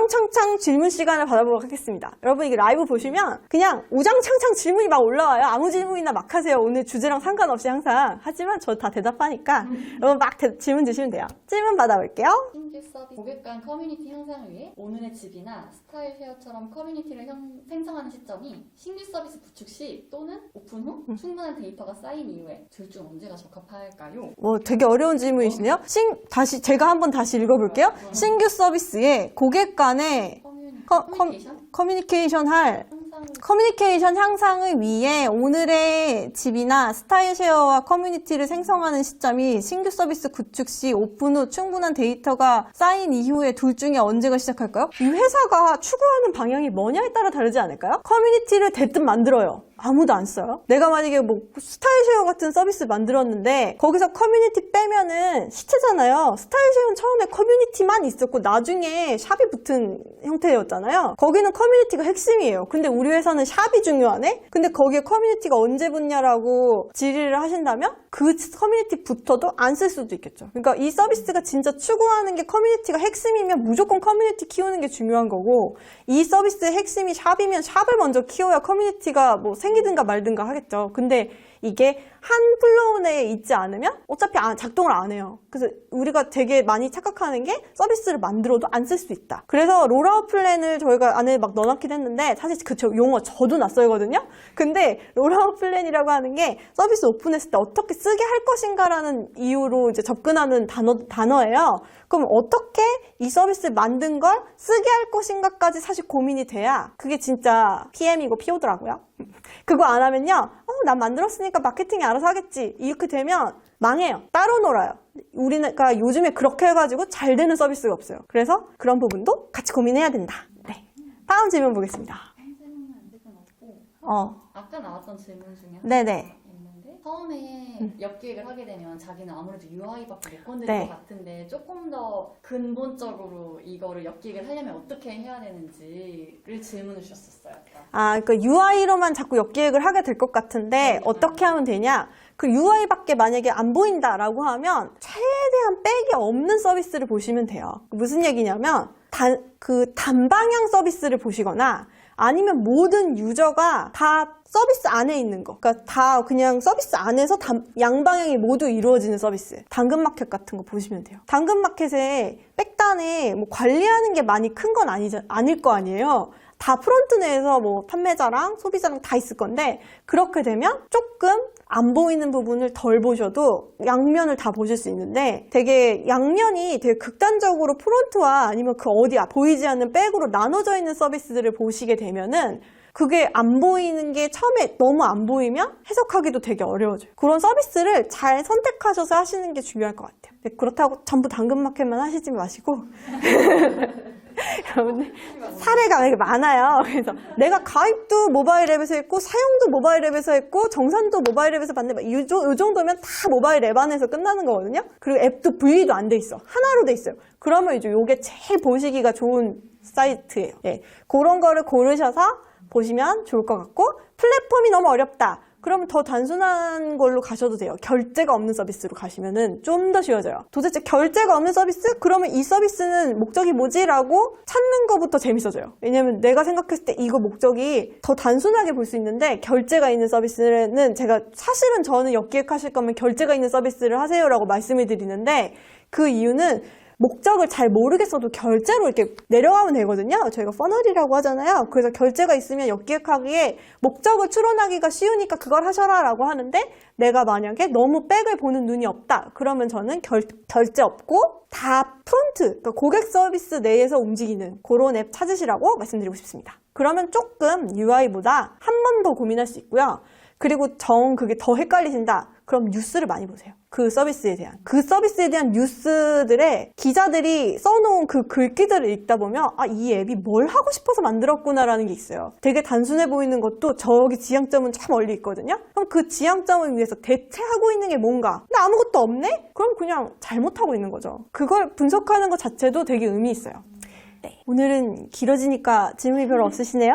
우장창창 질문 시간을 받아보도록 하겠습니다. 여러분 이게 라이브 보시면 그냥 우장창창 질문이 막 올라와요. 아무 질문이나 막 하세요. 오늘 주제랑 상관없이 항상. 하지만 저 다 대답하니까 여러분 막 질문 주시면 돼요. 질문 받아볼게요. 신규 서비스 고객 간 커뮤니티 형성을 위해 오늘의 집이나 스타일 쉐어처럼 커뮤니티를 생성하는 시점이 신규 서비스 구축 시 또는 오픈 후 충분한 데이터가 쌓인 이후에 둘 중 언제가 적합할까요? 되게 어려운 질문이시네요. 제가 한번 다시 읽어볼게요. 신규 서비스에 고객 간의 커뮤니케이션 향상을 위해 오늘의 집이나 스타일 쉐어와 커뮤니티를 생성하는 시점이 신규 서비스 구축 시 오픈 후 충분한 데이터가 쌓인 이후에 둘 중에 언제가 시작할까요? 이 회사가 추구하는 방향이 뭐냐에 따라 다르지 않을까요? 커뮤니티를 대뜸 만들어요. 아무도 안 써요. 내가 만약에 스타일 쉐어 같은 서비스 만들었는데 거기서 커뮤니티 빼면은 시체잖아요. 스타일 쉐어는 처음에 커뮤니티만 있었고 나중에 샵이 붙은 형태였잖아요. 거기는 커뮤니티가 핵심이에요. 근데 우리 회사는 샵이 중요하네? 근데 거기에 커뮤니티가 언제 붙냐라고 질의를 하신다면 그 커뮤니티 붙어도 안 쓸 수도 있겠죠. 그러니까 이 서비스가 진짜 추구하는 게 커뮤니티가 핵심이면 무조건 커뮤니티 키우는 게 중요한 거고, 이 서비스의 핵심이 샵이면 샵을 먼저 키워야 커뮤니티가 생기든가 말든가 하겠죠. 근데 이게 한 플로우 내에 있지 않으면 어차피 작동을 안 해요. 그래서 우리가 되게 많이 착각하는 게 서비스를 만들어도 안 쓸 수 있다. 그래서 롤아웃 플랜을 저희가 안에 막 넣어놨긴 했는데 사실 그 용어 저도 낯설거든요. 근데 롤아웃 플랜이라고 하는 게 서비스 오픈했을 때 어떻게 쓰게 할 것인가라는 이유로 이제 접근하는 단어예요. 그럼 어떻게 이 서비스를 만든 걸 쓰게 할 것인가까지 사실 고민이 돼야 그게 진짜 PM이고 PO더라고요. 그거 안 하면요, 난 만들었으니까 마케팅이 알아서 하겠지, 이렇게 되면 망해요. 따로 놀아요. 우리가 요즘에 그렇게 해가지고 잘 되는 서비스가 없어요. 그래서 그런 부분도 같이 고민해야 된다. 네. 다음 질문 보겠습니다. 아까 나왔던 질문 중에 네네. 있는데, 처음에 역기획을 하게 되면 자기는 아무래도 UI밖에 못 건드릴 네. 것 같은데 조금 더 근본적으로 이거를 역기획을 하려면 어떻게 해야 되는지를 질문을 주셨었어요. 그러니까 UI로만 자꾸 역기획을 하게 될 것 같은데 어떻게 하면 되냐? 그 UI밖에 만약에 안 보인다라고 하면 최대한 백이 없는 서비스를 보시면 돼요. 무슨 얘기냐면 단방향 서비스를 보시거나 아니면 모든 유저가 다 서비스 안에 있는 거, 그러니까 다 그냥 서비스 안에서 양방향이 모두 이루어지는 서비스, 당근마켓 같은 거 보시면 돼요. 당근마켓에 백단에 관리하는 게 많이 큰 건 아닐 거 아니에요. 다 프론트 내에서 판매자랑 소비자랑 다 있을 건데, 그렇게 되면 조금 안 보이는 부분을 덜 보셔도 양면을 다 보실 수 있는데, 되게 양면이 되게 극단적으로 프론트와 아니면 보이지 않는 백으로 나눠져 있는 서비스들을 보시게 되면은 그게 안 보이는 게 처음에 너무 안 보이면 해석하기도 되게 어려워져요. 그런 서비스를 잘 선택하셔서 하시는 게 중요할 것 같아요. 그렇다고 전부 당근마켓만 하시지 마시고 여러분들 사례가 되게 많아요. 그래서 내가 가입도 모바일 앱에서 했고 사용도 모바일 앱에서 했고 정산도 모바일 앱에서 받는데 이 정도면 다 모바일 앱 안에서 끝나는 거거든요. 그리고 앱도 분리도 안 돼 있어. 하나로 돼 있어요. 그러면 이제 이게 제일 보시기가 좋은 사이트예요. 예, 그런 거를 고르셔서 보시면 좋을 것 같고, 플랫폼이 너무 어렵다. 그러면 더 단순한 걸로 가셔도 돼요. 결제가 없는 서비스로 가시면은 좀 더 쉬워져요. 도대체 결제가 없는 서비스? 그러면 이 서비스는 목적이 뭐지? 라고 찾는 것부터 재밌어져요. 왜냐면 내가 생각했을 때 이거 목적이 더 단순하게 볼 수 있는데, 결제가 있는 서비스는 사실은 저는 역기획하실 거면 결제가 있는 서비스를 하세요라고 말씀을 드리는데, 그 이유는 목적을 잘 모르겠어도 결제로 이렇게 내려가면 되거든요. 저희가 퍼널이라고 하잖아요. 그래서 결제가 있으면 역기획하기에 목적을 추론하기가 쉬우니까 그걸 하셔라 라고 하는데, 내가 만약에 너무 백을 보는 눈이 없다, 그러면 저는 결제 없고 다 프론트, 그러니까 고객 서비스 내에서 움직이는 그런 앱 찾으시라고 말씀드리고 싶습니다. 그러면 조금 UI보다 한 번 더 고민할 수 있고요. 그리고 그게 더 헷갈리신다, 그럼 뉴스를 많이 보세요. 그 서비스에 대한 뉴스들의 기자들이 써놓은 그 글귀들을 읽다 보면 이 앱이 뭘 하고 싶어서 만들었구나라는 게 있어요. 되게 단순해 보이는 것도 저기 지향점은 참 멀리 있거든요. 그럼 그 지향점을 위해서 대체하고 있는 게 뭔가? 근데 아무것도 없네? 그럼 그냥 잘못하고 있는 거죠. 그걸 분석하는 것 자체도 되게 의미 있어요. 네. 오늘은 길어지니까 질문이 별로 없으시네요?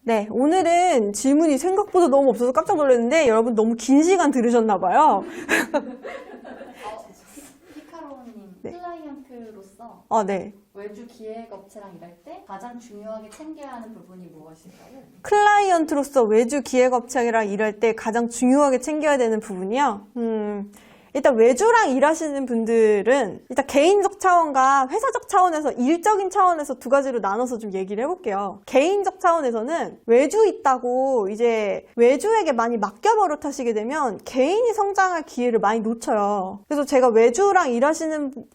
네, 오늘은 질문이 생각보다 너무 없어서 깜짝 놀랐는데 여러분 너무 긴 시간 들으셨나봐요. 피카로우님, 네. 클라이언트로서 네. 외주 기획업체랑 일할 때 가장 중요하게 챙겨야 하는 부분이 무엇일까요? 클라이언트로서 외주 기획업체랑 일할 때 가장 중요하게 챙겨야 되는 부분이요? 일단 외주랑 일하시는 분들은 일단 개인적 차원과 회사적 차원에서 일적인 차원에서 두 가지로 나눠서 좀 얘기를 해볼게요. 개인적 차원에서는 외주 있다고 이제 외주에게 많이 맡겨버릇 하시게 되면 개인이 성장할 기회를 많이 놓쳐요. 그래서 제가 외주랑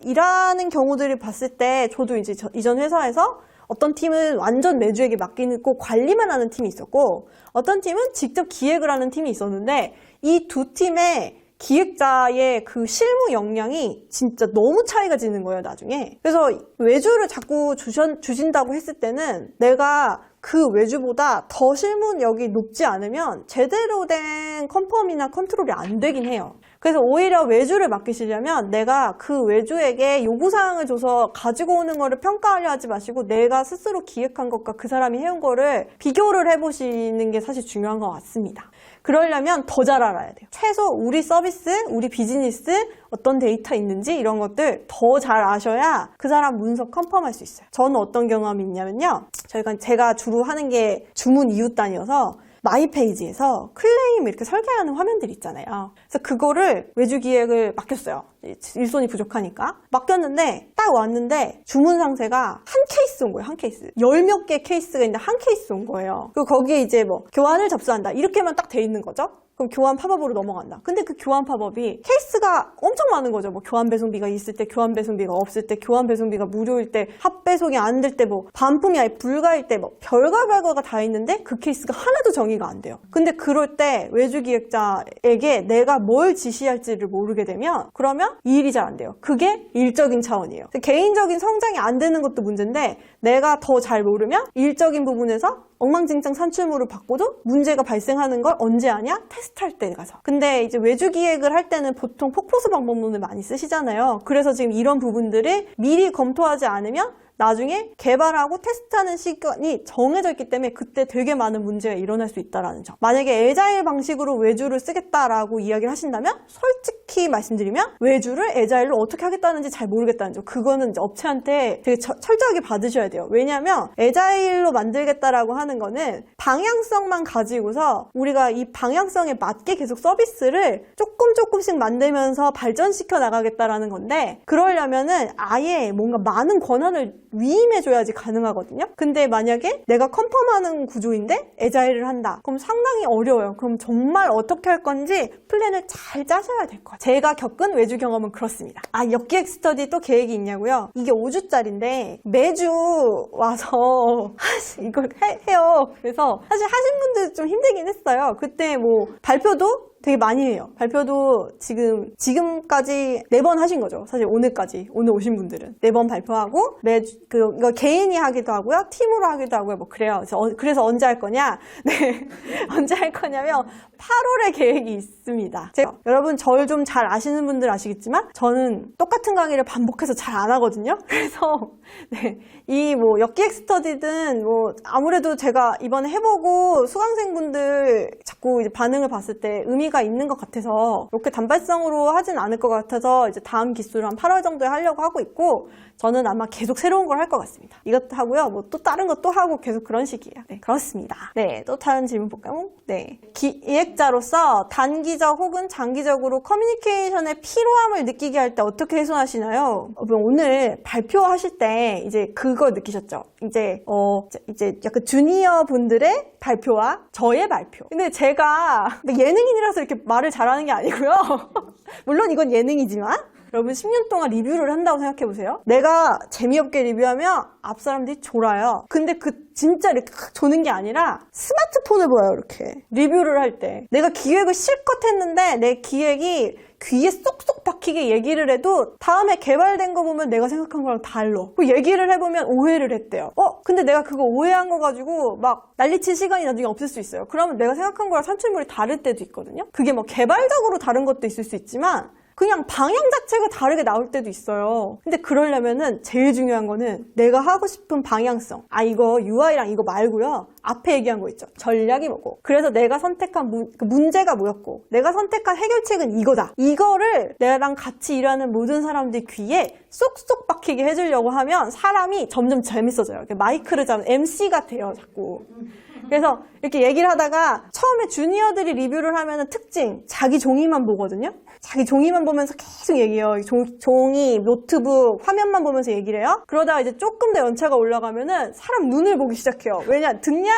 일하는 경우들을 봤을 때 저도 이제 이전 회사에서 어떤 팀은 완전 외주에게 맡기고 관리만 하는 팀이 있었고 어떤 팀은 직접 기획을 하는 팀이 있었는데 이 두 팀의 기획자의 그 실무 역량이 진짜 너무 차이가 지는 거예요, 나중에. 그래서 외주를 자꾸 주신다고 했을 때는 내가 그 외주보다 더 실무력이 높지 않으면 제대로 된 컨펌이나 컨트롤이 안 되긴 해요. 그래서 오히려 외주를 맡기시려면 내가 그 외주에게 요구사항을 줘서 가지고 오는 거를 평가하려 하지 마시고 내가 스스로 기획한 것과 그 사람이 해온 거를 비교를 해보시는 게 사실 중요한 것 같습니다. 그러려면 더 잘 알아야 돼요. 최소 우리 서비스, 우리 비즈니스 어떤 데이터 있는지 이런 것들 더 잘 아셔야 그 사람 문서 컨펌할 수 있어요. 저는 어떤 경험이 있냐면요. 제가 주로 하는 게 주문 이웃 단위여서 마이페이지에서 클레임 이렇게 설계하는 화면들 있잖아요. 그래서 그거를 외주 기획을 맡겼어요. 일손이 부족하니까. 맡겼는데 딱 왔는데 주문 상세가 한 케이스 온 거예요. 한 케이스. 10몇 개 케이스가 있는데 한 케이스 온 거예요. 그리고 거기에 이제 뭐 교환을 접수한다. 이렇게만 딱 돼 있는 거죠. 그럼 교환 팝업으로 넘어간다. 근데 그 교환 팝업이 케이스가 엄청 많은 거죠. 뭐 교환 배송비가 있을 때, 교환 배송비가 없을 때, 교환 배송비가 무료일 때, 합배송이 안 될 때, 뭐 반품이 아예 불가일 때, 뭐 별거가 다 있는데 그 케이스가 하나도 정의가 안 돼요. 근데 그럴 때 외주 기획자에게 내가 뭘 지시할지를 모르게 되면 그러면 이 일이 잘 안 돼요. 그게 일적인 차원이에요. 개인적인 성장이 안 되는 것도 문제인데 내가 더 잘 모르면 일적인 부분에서 엉망진창 산출물을 받고도 문제가 발생하는 걸 언제 아냐? 테스트할 때 가서. 근데 이제 외주 기획을 할 때는 보통 폭포수 방법론을 많이 쓰시잖아요. 그래서 지금 이런 부분들을 미리 검토하지 않으면 나중에 개발하고 테스트하는 시간이 정해져 있기 때문에 그때 되게 많은 문제가 일어날 수 있다는 점. 만약에 애자일 방식으로 외주를 쓰겠다라고 이야기를 하신다면 솔직히 말씀드리면 외주를 애자일로 어떻게 하겠다는지 잘 모르겠다는 점. 그거는 이제 업체한테 되게 철저하게 받으셔야 돼요. 왜냐하면 애자일로 만들겠다라고 하는 거는 방향성만 가지고서 우리가 이 방향성에 맞게 계속 서비스를 조금씩 만들면서 발전시켜 나가겠다라는 건데 그러려면은 아예 뭔가 많은 권한을 위임해줘야지 가능하거든요. 근데 만약에 내가 컨펌하는 구조인데 애자일을 한다. 그럼 상당히 어려워요. 그럼 정말 어떻게 할 건지 플랜을 잘 짜셔야 될 거예요. 제가 겪은 외주 경험은 그렇습니다. 역기획 스터디 또 계획이 있냐고요? 이게 5주짜리인데 매주 와서 이걸 해요. 그래서 사실 하신 분들 좀 힘들긴 했어요. 그때 뭐 발표도 되게 많이 해요. 발표도 지금까지 4번 하신 거죠. 사실 오늘까지. 오늘 오신 분들은. 4번 발표하고, 이거 개인이 하기도 하고요. 팀으로 하기도 하고요. 뭐 그래요. 그래서 언제 할 거냐? 네. 언제 할 거냐면, 8월에 계획이 있습니다. 여러분, 저를 좀 잘 아시는 분들 아시겠지만, 저는 똑같은 강의를 반복해서 잘 안 하거든요. 그래서, 네. 이 뭐, 역기획 스터디든, 뭐, 아무래도 제가 이번에 해보고 수강생분들 자꾸 이제 반응을 봤을 때 의미가 있는 것 같아서 이렇게 단발성으로 하진 않을 것 같아서 이제 다음 기수를 한 8월 정도에 하려고 하고 있고 저는 아마 계속 새로운 걸 할 것 같습니다. 이것도 하고요. 뭐 또 다른 것도 하고 계속 그런 식이에요. 네, 그렇습니다. 네, 또 다른 질문 볼까요? 네. 기획자로서 단기적 혹은 장기적으로 커뮤니케이션의 필요함을 느끼게 할 때 어떻게 훼손하시나요? 오늘 발표하실 때 이제 그거 느끼셨죠? 이제 약간 주니어 분들의 발표와 저의 발표. 근데 제가 예능인이라서 이렇게 말을 잘하는 게 아니고요. 물론 이건 예능이지만 여러분 10년 동안 리뷰를 한다고 생각해보세요. 내가 재미없게 리뷰하면 앞 사람들이 졸아요. 근데 진짜 이렇게 조는 게 아니라 스마트폰을 봐요. 이렇게 리뷰를 할 때 내가 기획을 실컷 했는데 내 기획이 귀에 쏙쏙 박히게 얘기를 해도 다음에 개발된 거 보면 내가 생각한 거랑 달라. 그 얘기를 해보면 오해를 했대요. 근데 내가 그거 오해한 거 가지고 막 난리칠 시간이 나중에 없을 수 있어요. 그러면 내가 생각한 거랑 산출물이 다를 때도 있거든요. 그게 뭐 개발적으로 다른 것도 있을 수 있지만 그냥 방향 자체가 다르게 나올 때도 있어요. 근데 그러려면은 제일 중요한 거는 내가 하고 싶은 방향성. 아, 이거 UI랑 이거 말고요. 앞에 얘기한 거 있죠. 전략이 뭐고. 그래서 내가 선택한 그 문제가 뭐였고, 내가 선택한 해결책은 이거다. 이거를 나랑 같이 일하는 모든 사람들 귀에 쏙쏙 박히게 해주려고 하면 사람이 점점 재밌어져요. 마이크를 잡는 MC가 돼요, 자꾸. 그래서 이렇게 얘기를 하다가 처음에 주니어들이 리뷰를 하면 특징, 자기 종이만 보거든요. 자기 종이만 보면서 계속 얘기해요. 종이, 노트북, 화면만 보면서 얘기를 해요. 그러다가 이제 조금 더 연차가 올라가면은 사람 눈을 보기 시작해요. 왜냐? 듣냐?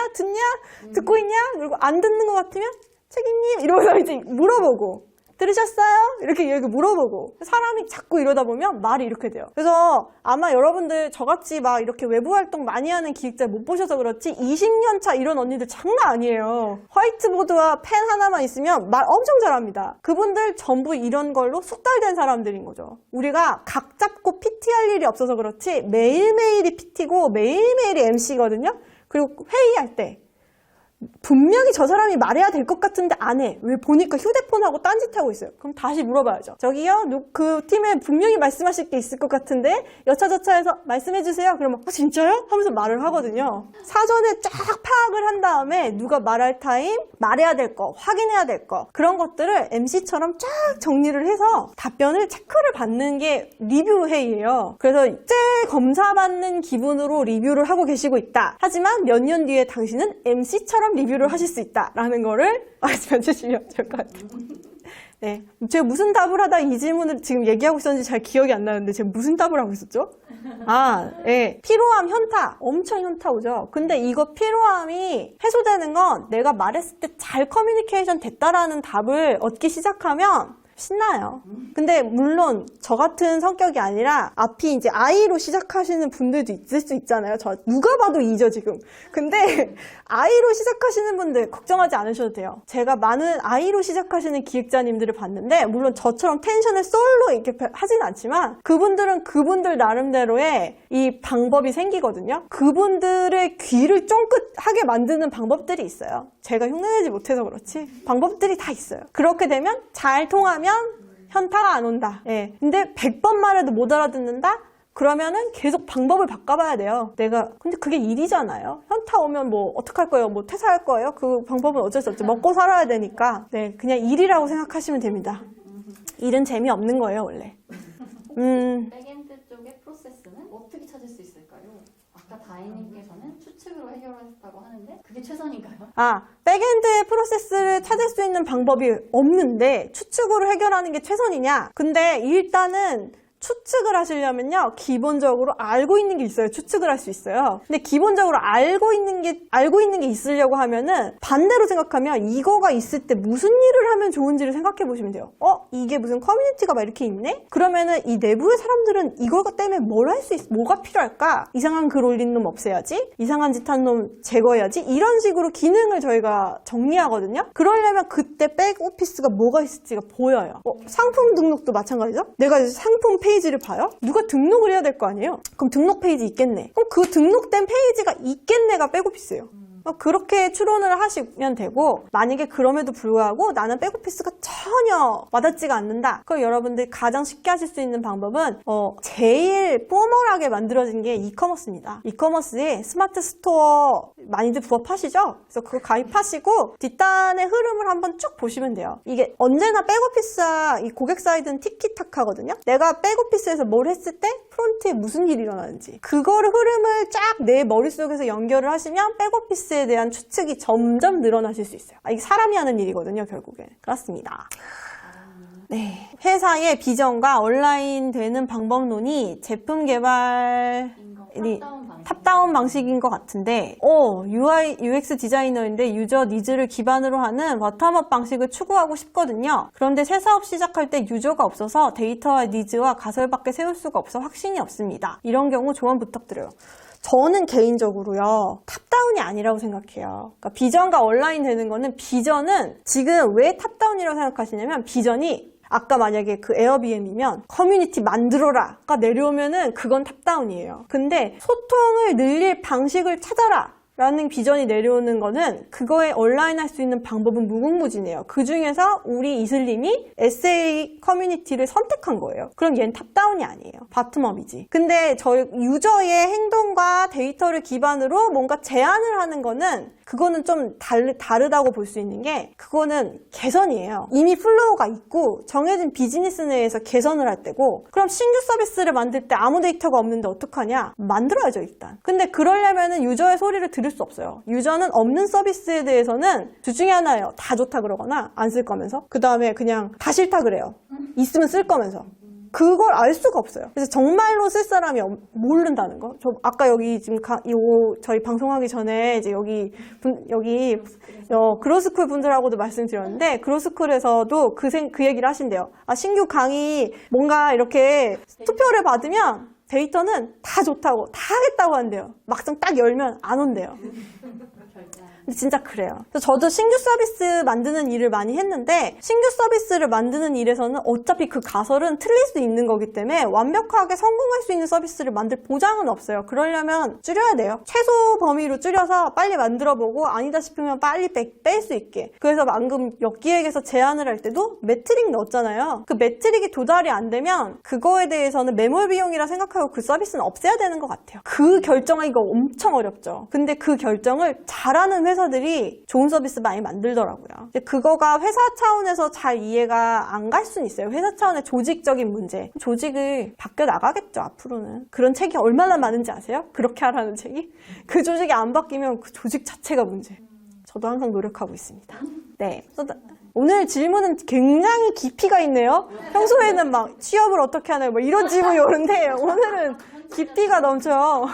듣고 있냐? 그리고 안 듣는 것 같으면 책임님? 이러면서 이제 물어보고. 들으셨어요? 이렇게 물어보고. 사람이 자꾸 이러다 보면 말이 이렇게 돼요. 그래서 아마 여러분들 저같이 막 이렇게 외부 활동 많이 하는 기획자 못 보셔서 그렇지 20년 차 이런 언니들 장난 아니에요. 화이트보드와 펜 하나만 있으면 말 엄청 잘합니다. 그분들 전부 이런 걸로 숙달된 사람들인 거죠. 우리가 각 잡고 PT 할 일이 없어서 그렇지 매일매일이 PT고 매일매일이 MC거든요. 그리고 회의할 때 분명히 저 사람이 말해야 될 것 같은데 안 해. 왜 보니까 휴대폰하고 딴짓하고 있어요. 그럼 다시 물어봐야죠. 저기요, 그 팀에 분명히 말씀하실 게 있을 것 같은데 여차저차해서 말씀해주세요. 그러면 진짜요? 하면서 말을 하거든요. 사전에 쫙 파악을 한 다음에 누가 말할 타임, 말해야 될 거, 확인해야 될 거 그런 것들을 MC처럼 쫙 정리를 해서 답변을 체크를 받는 게 리뷰 회의예요. 그래서 검사받는 기분으로 리뷰를 하고 계시고 있다. 하지만 몇 년 뒤에 당신은 MC처럼 리뷰를 하실 수 있다라는 거를 말씀해 주시면 좋을 것 같아요. 네, 제가 무슨 답을 하다 이 질문을 지금 얘기하고 있었는지 잘 기억이 안 나는데 제가 무슨 답을 하고 있었죠? 아, 네. 피로함, 현타. 엄청 현타 오죠? 근데 이거 피로함이 해소되는 건 내가 말했을 때 잘 커뮤니케이션 됐다라는 답을 얻기 시작하면 신나요. 근데 물론 저 같은 성격이 아니라 앞이 이제 I로 시작하시는 분들도 있을 수 있잖아요. 저 누가 봐도 E죠 지금. 근데 I로 시작하시는 분들 걱정하지 않으셔도 돼요. 제가 많은 I로 시작하시는 기획자님들을 봤는데 물론 저처럼 텐션을 솔로 이렇게 하진 않지만 그분들은 그분들 나름대로의 이 방법이 생기거든요. 그분들의 귀를 쫑긋하게 만드는 방법들이 있어요. 제가 흉내내지 못해서 그렇지 방법들이 다 있어요. 그렇게 되면 잘 통하면 현타가 안 온다. 예. 근데 100번 말해도 못 알아듣는다? 그러면은 계속 방법을 바꿔봐야 돼요. 근데 그게 일이잖아요. 현타 오면 뭐 어떡할 거예요? 뭐 퇴사할 거예요? 그 방법은 어쩔 수 없죠. 먹고 살아야 되니까. 네, 그냥 일이라고 생각하시면 됩니다. 일은 재미없는 거예요, 원래. 백엔드 쪽의 프로세스는 어떻게 찾을 수 있을까요? 아까 다혜님께서는 추측으로 해결하셨다고 하는데 그게 최선인가요? 아, 백엔드의 프로세스를 찾을 수 있는 방법이 없는데 추측으로 해결하는 게 최선이냐? 근데 일단은 추측을 하시려면요, 기본적으로 알고 있는 게 있어요. 추측을 할 수 있어요. 근데 기본적으로 알고 있는 게 있으려고 하면은 반대로 생각하면 이거가 있을 때 무슨 일을 하면 좋은지를 생각해 보시면 돼요. 이게 무슨 커뮤니티가 막 이렇게 있네? 그러면은 이 내부의 사람들은 이거 때문에 뭘 할 수 있어? 뭐가 필요할까? 이상한 글 올린 놈 없애야지? 이상한 짓 한 놈 제거해야지? 이런 식으로 기능을 저희가 정리하거든요. 그러려면 그때 백오피스가 뭐가 있을지가 보여요. 상품 등록도 마찬가지죠? 내가 상품 페이지를 봐요? 누가 등록을 해야 될 거 아니에요? 그럼 등록 페이지 있겠네. 그럼 그 등록된 페이지가 있겠네가 백오피스예요. 그렇게 추론을 하시면 되고, 만약에 그럼에도 불구하고 나는 백오피스가 전혀 와닿지가 않는다. 그럼 여러분들 가장 쉽게 하실 수 있는 방법은 제일 포멀하게 만들어진 게 이커머스입니다. 이커머스에 스마트 스토어 많이들 부업하시죠? 그래서 그거 가입하시고 뒷단의 흐름을 한번 쭉 보시면 돼요. 이게 언제나 백오피스와 이 고객 사이드는 티키타카거든요. 내가 백오피스에서 뭘 했을 때 프론트에 무슨 일이 일어나는지 그거를 흐름을 쫙 내 머릿속에서 연결을 하시면 백오피스에 대한 추측이 점점 늘어나실 수 있어요. 이게 사람이 하는 일이거든요, 결국엔. 그렇습니다. 네, 회사의 비전과 온라인 되는 방법론이 제품 개발 탑다운 방식인 것 같은데 UI, UX 디자이너인데 유저 니즈를 기반으로 하는 버텀업 방식을 추구하고 싶거든요. 그런데 새 사업 시작할 때 유저가 없어서 데이터와 니즈와 가설밖에 세울 수가 없어 확신이 없습니다. 이런 경우 조언 부탁드려요. 저는 개인적으로요, 탑다운이 아니라고 생각해요. 그러니까 비전과 온라인 되는 거는, 비전은 지금 왜 탑다운이라고 생각하시냐면, 비전이 아까 만약에 그 에어비앤비면 커뮤니티 만들어라가 내려오면은 그건 탑다운이에요. 근데 소통을 늘릴 방식을 찾아라 라는 비전이 내려오는 거는 그거에 얼라인할 수 있는 방법은 무궁무진해요. 그 중에서 우리 이슬님이 SA 커뮤니티를 선택한 거예요. 그럼 얘는 탑다운이 아니에요. 바텀업이지. 근데 저희 유저의 행동과 데이터를 기반으로 뭔가 제안을 하는 거는 그거는 좀 다르다고 볼 수 있는 게 그거는 개선이에요. 이미 플로우가 있고 정해진 비즈니스 내에서 개선을 할 때고 그럼 신규 서비스를 만들 때 아무 데이터가 없는데 어떡하냐? 만들어야죠 일단. 근데 그러려면은 유저의 소리를 들을 수 없어요. 유저는 없는 서비스에 대해서는 둘 중에 하나예요. 다 좋다 그러거나 안 쓸 거면서 그 다음에 그냥 다 싫다 그래요. 있으면 쓸 거면서. 그걸 알 수가 없어요. 그래서 정말로 쓸 사람이 모른다는 거. 저 아까 여기 지금 저희 방송하기 전에 이제 여기 그로스쿨 분들하고도 말씀드렸는데 그로스쿨에서도 그 얘기를 하신대요. 아, 신규 강의 뭔가 이렇게 투표를 받으면 데이터는 다 좋다고 다 하겠다고 한대요. 막상 딱 열면 안 온대요. 근데 진짜 그래요. 그래서 저도 신규 서비스 만드는 일을 많이 했는데 신규 서비스를 만드는 일에서는 어차피 그 가설은 틀릴 수 있는 거기 때문에 완벽하게 성공할 수 있는 서비스를 만들 보장은 없어요. 그러려면 줄여야 돼요. 최소 범위로 줄여서 빨리 만들어보고 아니다 싶으면 빨리 뺄 수 있게. 그래서 방금 역기획에서 제안을 할 때도 매트릭 넣었잖아요. 그 매트릭이 도달이 안 되면 그거에 대해서는 매몰 비용이라 생각하고 그 서비스는 없애야 되는 것 같아요. 그 결정하기가 엄청 어렵죠. 근데 그 결정을 잘하는 회사들이 좋은 서비스 많이 만들더라고요. 근데 그거가 회사 차원에서 잘 이해가 안 갈 수는 있어요. 회사 차원의 조직적인 문제. 조직을 바뀌어 나가겠죠, 앞으로는. 그런 책이 얼마나 많은지 아세요? 그렇게 하라는 책이? 그 조직이 안 바뀌면 그 조직 자체가 문제. 저도 항상 노력하고 있습니다. 네. 오늘 질문은 굉장히 깊이가 있네요. 평소에는 막 취업을 어떻게 하나요? 뭐 이런 질문이 오는데 오늘은 깊이가 넘쳐요.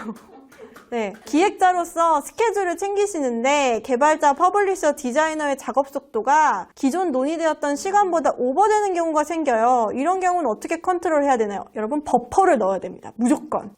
네, 기획자로서 스케줄을 챙기시는데 개발자, 퍼블리셔, 디자이너의 작업 속도가 기존 논의되었던 시간보다 오버되는 경우가 생겨요. 이런 경우는 어떻게 컨트롤해야 되나요? 여러분, 버퍼를 넣어야 됩니다. 무조건.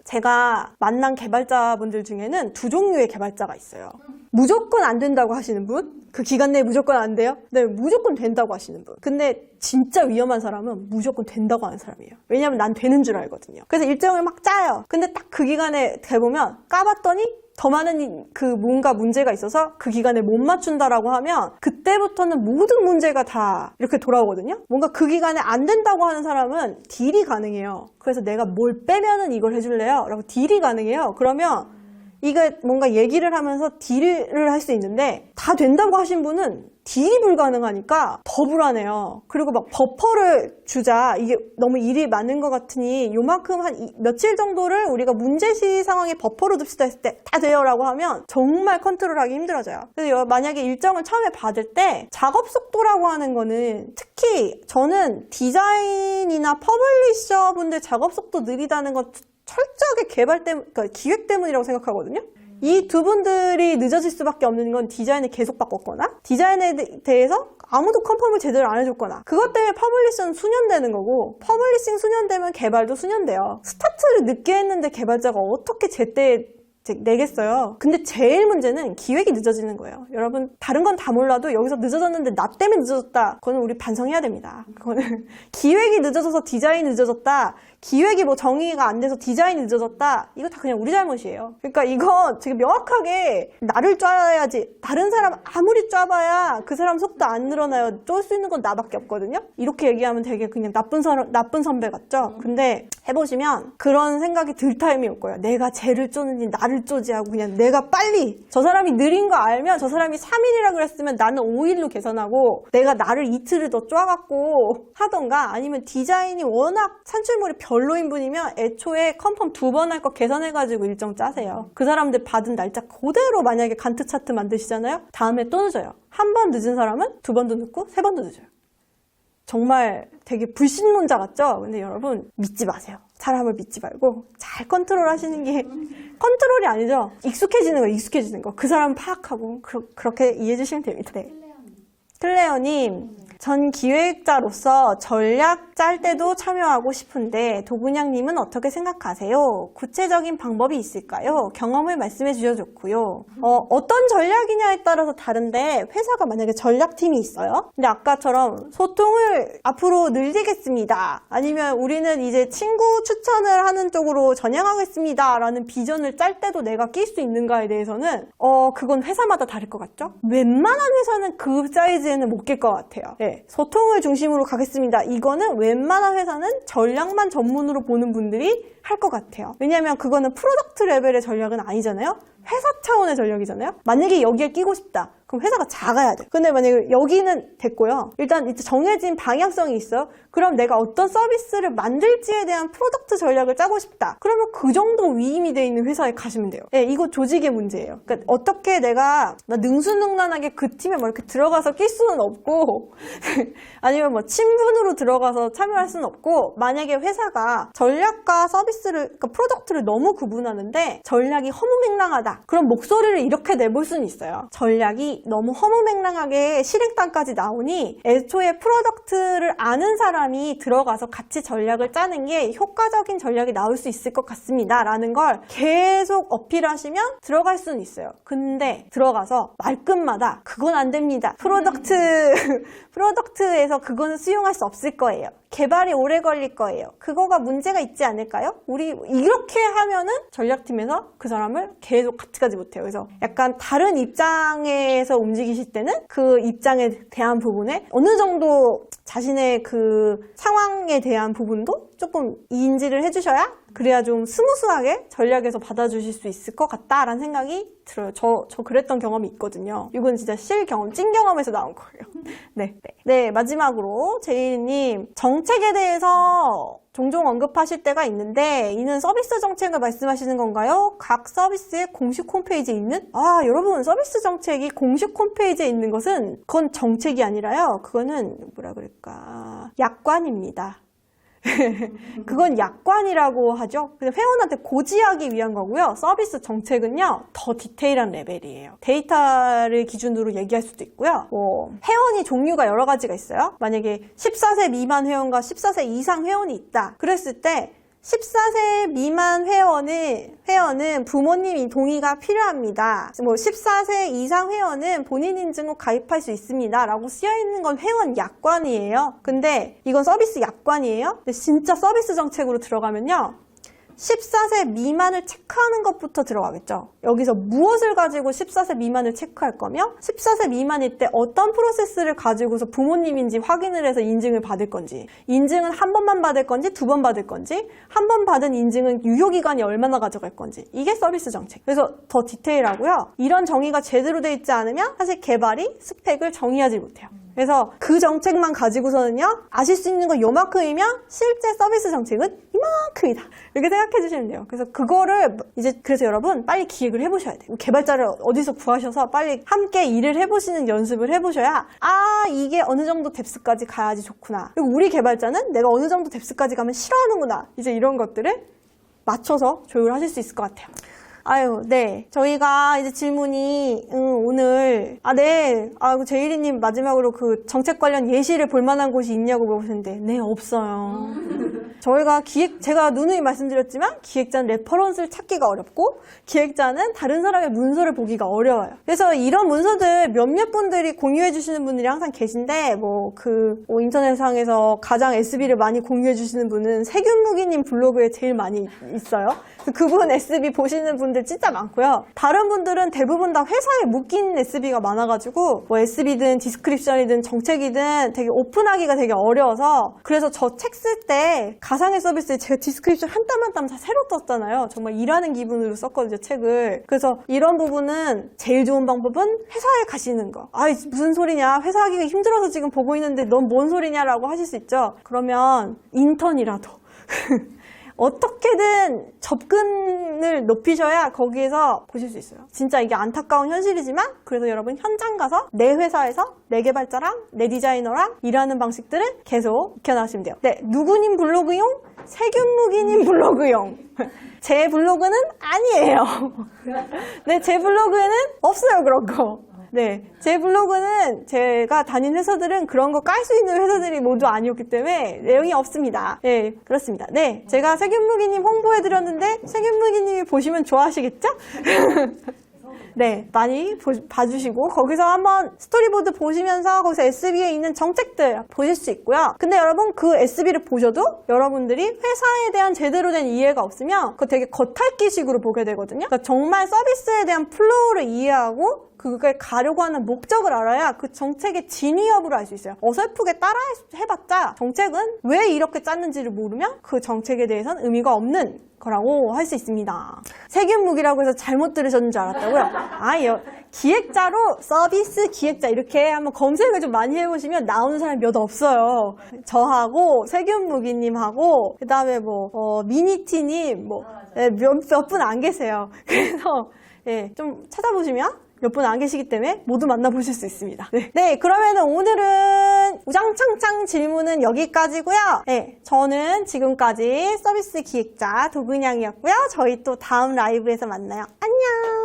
제가 만난 개발자분들 중에는 두 종류의 개발자가 있어요. 무조건 안 된다고 하시는 분, 그 기간 내에 무조건 안 돼요? 네, 무조건 된다고 하시는 분. 근데 진짜 위험한 사람은 무조건 된다고 하는 사람이에요. 왜냐면 난 되는 줄 알거든요. 그래서 일정을 막 짜요. 근데 딱 그 기간에 돼보면 까봤더니 더 많은 뭔가 문제가 있어서 그 기간에 못 맞춘다라고 하면 그때부터는 모든 문제가 다 이렇게 돌아오거든요. 뭔가 그 기간에 안 된다고 하는 사람은 딜이 가능해요. 그래서 내가 뭘 빼면은 이걸 해줄래요? 라고 딜이 가능해요. 그러면 이게 뭔가 얘기를 하면서 딜을 할 수 있는데 다 된다고 하신 분은 딜이 불가능하니까 더 불안해요. 그리고 막 버퍼를 주자. 이게 너무 일이 많은 것 같으니 요만큼 한 며칠 정도를 우리가 문제시 상황에 버퍼로 둡시다 했을 때 다 돼요 라고 하면 정말 컨트롤하기 힘들어져요. 그래서 만약에 일정을 처음에 받을 때 작업 속도라고 하는 거는 특히 저는 디자인이나 퍼블리셔 분들 작업 속도 느리다는 건 철저하게 그러니까 기획 때문이라고 생각하거든요. 이 두 분들이 늦어질 수밖에 없는 건 디자인을 계속 바꿨거나 디자인에 대해서 아무도 컨펌을 제대로 안 해줬거나 그것 때문에 퍼블리싱은 수년되는 거고 퍼블리싱 수년되면 개발도 수년돼요. 스타트를 늦게 했는데 개발자가 어떻게 제때 내겠어요. 근데 제일 문제는 기획이 늦어지는 거예요. 여러분 다른 건 다 몰라도 여기서 늦어졌는데 나 때문에 늦어졌다. 그거는 우리 반성해야 됩니다. 그거는 기획이 늦어져서 디자인이 늦어졌다. 기획이 뭐 정의가 안 돼서 디자인이 늦어졌다. 이거 다 그냥 우리 잘못이에요. 그러니까 이거 지금 명확하게 나를 쪄야지. 다른 사람 아무리 쪄봐야 그 사람 속도 안 늘어나요. 쫄 수 있는 건 나밖에 없거든요. 이렇게 얘기하면 되게 그냥 나쁜 선배 같죠? 근데 해보시면 그런 생각이 들 타임이 올 거예요. 내가 쟤를 쪼는지 나를 쪼지 하고 그냥 내가 빨리 저 사람이 느린 거 알면 저 사람이 3일이라 그랬으면 나는 5일로 개선하고 내가 나를 이틀을 더 쪼아갖고 하던가 아니면 디자인이 워낙 산출물이 별로인 분이면 애초에 컨펌 2번 할 거 계산해가지고 일정 짜세요. 그 사람들 받은 날짜 그대로 만약에 간트 차트 만드시잖아요. 다음에 또 늦어요. 한 번 늦은 사람은 2번도 늦고 3번도 늦어요. 정말 되게 불신론자 같죠? 근데 여러분 믿지 마세요. 사람을 믿지 말고 잘 컨트롤 하시는 게 컨트롤이 아니죠. 익숙해지는 거. 그 사람 파악하고 그렇게 이해해 주시면 됩니다. 네. 클레어님 전 기획자로서 전략 짤 때도 참여하고 싶은데 도군양님은 어떻게 생각하세요? 구체적인 방법이 있을까요? 경험을 말씀해 주셔도 좋고요. 어떤 전략이냐에 따라서 다른데 회사가 만약에 전략팀이 있어요. 근데 아까처럼 소통을 앞으로 늘리겠습니다. 아니면 우리는 이제 친구 추천을 하는 쪽으로 전향하겠습니다. 라는 비전을 짤 때도 내가 낄 수 있는가에 대해서는 그건 회사마다 다를 것 같죠? 웬만한 회사는 그 사이즈에는 못 낄 것 같아요. 네, 소통을 중심으로 가겠습니다. 이거는 웬만한 회사는 전략만 전문으로 보는 분들이 할 것 같아요. 왜냐하면 그거는 프로덕트 레벨의 전략은 아니잖아요. 회사 차원의 전략이잖아요. 만약에 여기에 끼고 싶다. 그럼 회사가 작아야 돼. 근데 만약에 여기는 됐고요. 일단 이제 정해진 방향성이 있어요. 그럼 내가 어떤 서비스를 만들지에 대한 프로덕트 전략을 짜고 싶다. 그러면 그 정도 위임이 돼 있는 회사에 가시면 돼요. 네, 이거 조직의 문제예요. 그러니까 어떻게 내가 능수능란하게 그 팀에 뭐 이렇게 들어가서 낄 수는 없고 아니면 뭐 친분으로 들어가서 참여할 수는 없고 만약에 회사가 전략과 서비스를 그러니까 프로덕트를 너무 구분하는데 전략이 허무맹랑하다. 그럼 목소리를 이렇게 내볼 수는 있어요. 전략이 너무 허무맹랑하게 실행단까지 나오니 애초에 프로덕트를 아는 사람이 들어가서 같이 전략을 짜는 게 효과적인 전략이 나올 수 있을 것 같습니다. 라는 걸 계속 어필하시면 들어갈 수는 있어요. 근데 들어가서 말끝마다 그건 안 됩니다. 프로덕트에서 그거는 수용할 수 없을 거예요. 개발이 오래 걸릴 거예요. 그거가 문제가 있지 않을까요? 우리 이렇게 하면은 전략팀에서 그 사람을 계속 같이 가지 못해요. 그래서 약간 다른 입장에서 움직이실 때는 그 입장에 대한 부분에 어느 정도 자신의 그 상황에 대한 부분도 조금 인지를 해주셔야 그래야 좀 스무스하게 전략에서 받아주실 수 있을 것 같다라는 생각이 들어요. 저 그랬던 경험이 있거든요. 이건 진짜 실경험, 찐경험에서 나온 거예요. 네, 마지막으로 제이님 정책에 대해서 종종 언급하실 때가 있는데 이는 서비스 정책을 말씀하시는 건가요? 각 서비스의 공식 홈페이지에 있는? 여러분 서비스 정책이 공식 홈페이지에 있는 것은 그건 정책이 아니라요. 그거는 뭐라 그럴까 약관입니다. 그건 약관이라고 하죠. 그래서 회원한테 고지하기 위한 거고요. 서비스 정책은요, 더 디테일한 레벨이에요. 데이터를 기준으로 얘기할 수도 있고요. 회원이 종류가 여러 가지가 있어요. 만약에 14세 미만 회원과 14세 이상 회원이 있다. 그랬을 때 14세 미만 회원은 부모님 동의가 필요합니다. 14세 이상 회원은 본인 인증 후 가입할 수 있습니다. 라고 쓰여있는 건 회원 약관이에요. 근데 이건 서비스 약관이에요. 근데 진짜 서비스 정책으로 들어가면요. 14세 미만을 체크하는 것부터 들어가겠죠. 여기서 무엇을 가지고 14세 미만을 체크할 거며 14세 미만일 때 어떤 프로세스를 가지고서 부모님인지 확인을 해서 인증을 받을 건지 인증은 한 번만 받을 건지 두 번 받을 건지 한 번 받은 인증은 유효기간이 얼마나 가져갈 건지 이게 서비스 정책. 그래서 더 디테일하고요. 이런 정의가 제대로 돼 있지 않으면 사실 개발이 스펙을 정의하지 못해요. 그래서 그 정책만 가지고서는요 아실 수 있는 건 요만큼이면 실제 서비스 정책은 이만큼이다 이렇게 생각해 주시면 돼요. 그래서 그거를 그래서 여러분 빨리 기획을 해보셔야 돼요. 개발자를 어디서 구하셔서 빨리 함께 일을 해보시는 연습을 해보셔야 이게 어느 정도 뎁스까지 가야지 좋구나. 그리고 우리 개발자는 내가 어느 정도 뎁스까지 가면 싫어하는구나. 이제 이런 것들을 맞춰서 조율하실 수 있을 것 같아요. 네. 저희가 이제 질문이, 오늘, 제이리님 마지막으로 그 정책 관련 예시를 볼 만한 곳이 있냐고 물어보셨는데, 네, 없어요. 저희가 제가 누누이 말씀드렸지만, 기획자는 레퍼런스를 찾기가 어렵고, 기획자는 다른 사람의 문서를 보기가 어려워요. 그래서 이런 문서들 몇몇 분들이 공유해 주시는 분들이 항상 계신데, 인터넷상에서 가장 SB를 많이 공유해 주시는 분은 세균무기님 블로그에 제일 많이 있어요. 그분 SB 보시는 분들 진짜 많고요. 다른 분들은 대부분 다 회사에 묶인 SB가 많아가지고 SB든 디스크립션이든 정책이든 되게 오픈하기가 되게 어려워서 그래서 저 책 쓸 때 가상의 서비스에 제가 디스크립션 한 땀 한 땀 다 새로 떴잖아요. 정말 일하는 기분으로 썼거든요, 책을. 그래서 이런 부분은 제일 좋은 방법은 회사에 가시는 거. 무슨 소리냐. 회사 하기가 힘들어서 지금 보고 있는데 넌 뭔 소리냐라고 하실 수 있죠. 그러면 인턴이라도 어떻게든 접근을 높이셔야 거기에서 보실 수 있어요. 진짜 이게 안타까운 현실이지만 그래서 여러분 현장 가서 내 회사에서 내 개발자랑 내 디자이너랑 일하는 방식들을 계속 익혀나가시면 돼요. 네, 누구님 블로그용? 세균무기님 블로그용. 제 블로그는 아니에요. 네, 제 블로그에는 없어요, 그런 거. 네, 제 블로그는 제가 다닌 회사들은 그런 거 깔 수 있는 회사들이 모두 아니었기 때문에 내용이 없습니다. 네, 그렇습니다. 네, 제가 세균무기님 홍보해드렸는데 세균무기님이 보시면 좋아하시겠죠? 네, 많이 봐주시고 거기서 한번 스토리보드 보시면서 거기서 SB에 있는 정책들 보실 수 있고요. 근데 여러분 그 SB를 보셔도 여러분들이 회사에 대한 제대로 된 이해가 없으면 그거 되게 겉핥기식으로 보게 되거든요. 그러니까 정말 서비스에 대한 플로우를 이해하고 그걸 가려고 하는 목적을 알아야 그 정책의 진위 여부를 알 수 있어요. 어설프게 따라 해봤자 정책은 왜 이렇게 짰는지를 모르면 그 정책에 대해서는 의미가 없는 거라고 할 수 있습니다. 세균무기라고 해서 잘못 들으셨는 줄 알았다고요? 기획자로 서비스 기획자 이렇게 한번 검색을 좀 많이 해보시면 나오는 사람이 몇 없어요. 저하고 세균무기님하고 그 다음에 미니티님 몇 분 안 계세요. 그래서 좀 찾아보시면 몇 분 안 계시기 때문에 모두 만나보실 수 있습니다. 네, 그러면 오늘은 우장창창 질문은 여기까지고요. 네, 저는 지금까지 서비스 기획자 도근양이었고요. 저희 또 다음 라이브에서 만나요. 안녕!